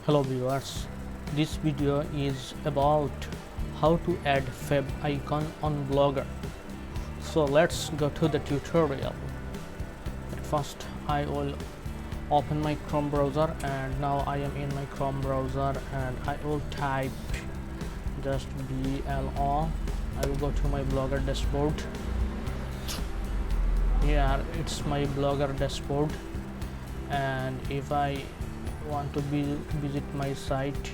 Hello viewers, this video is about how to add favicon on Blogger. So let's go to the tutorial. At first I will open my Chrome browser, and now I am in my Chrome browser and I will type just BLO. I will go to my Blogger dashboard. Here it's my Blogger dashboard, and if I want to visit my site,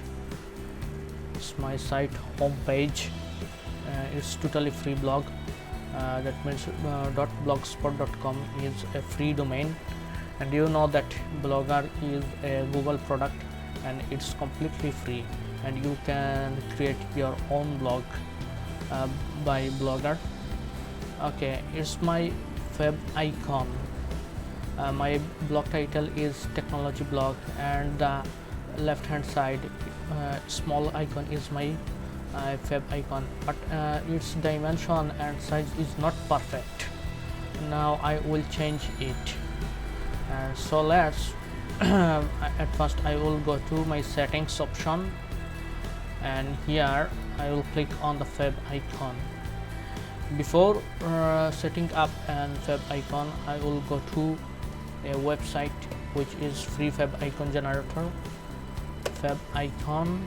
it's my site homepage. It's totally free blog. That means .blogspot.com is a free domain, and you know that Blogger is a Google product and it's completely free, and you can create your own blog by Blogger. Okay, it's my favicon. My blog title is technology blog, and the left hand side small icon is my favicon, but its dimension and size is not perfect. Now I will change it, and so let's at first I will go to my settings option, and here I will click on the favicon. Before setting up an favicon, I will go to a website which is free favicon generator. Favicon,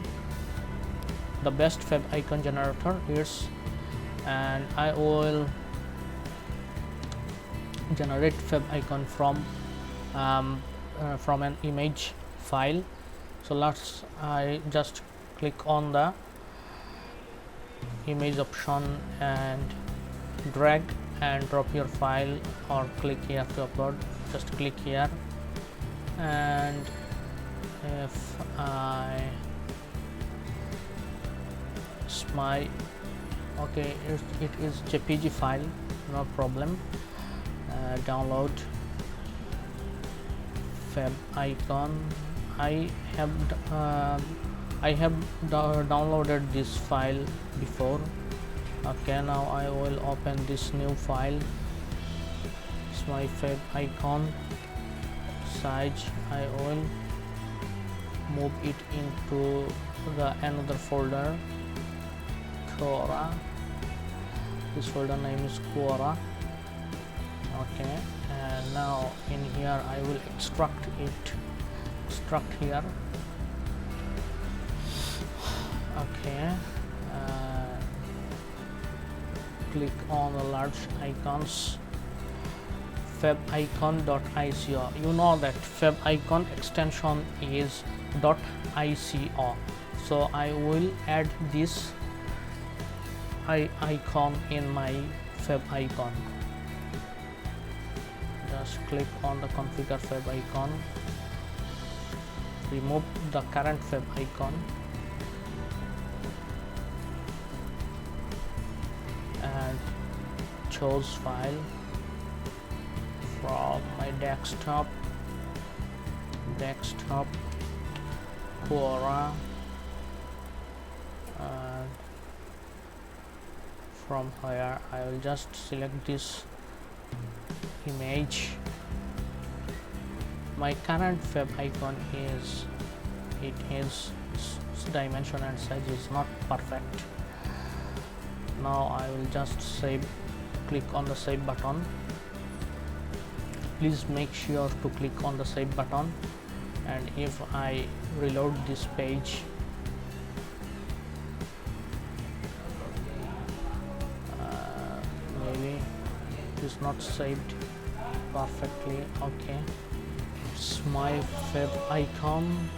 the best favicon generator is, and I will generate favicon from an image file. So I just click on the image option and drag and drop your file, or click here to upload. Just click here, and if okay, it is JPG file, no problem. Download favicon. I have downloaded this file before. Okay, now I will open this new file. It's my favicon size. I will move it into the another folder, Quora. This folder name is Quora. Okay, and now in here I will extract here. Okay, click on the large icons, favicon.ico. You know that favicon extension is .ico, so I will add this icon in my favicon. Just click on the configure favicon, remove the current favicon, and choose file from my desktop, Quora, and from here I will just select this image. My current favicon is dimension and size is not perfect. Now I will just click on the save button. Please make sure to click on the save button, and if I reload this page, maybe it is not saved perfectly. Okay, it's my favicon.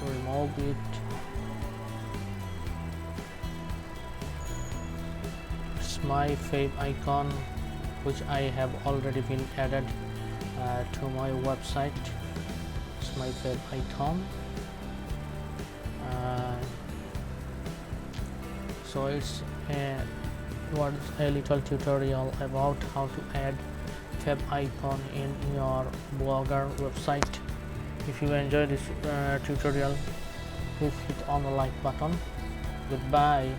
Remove it. It's my favicon, which I have already been added to my website. It's my favicon. So it's a little tutorial about how to add favicon in your Blogger website. If you enjoy this tutorial, please hit on the like button. Goodbye.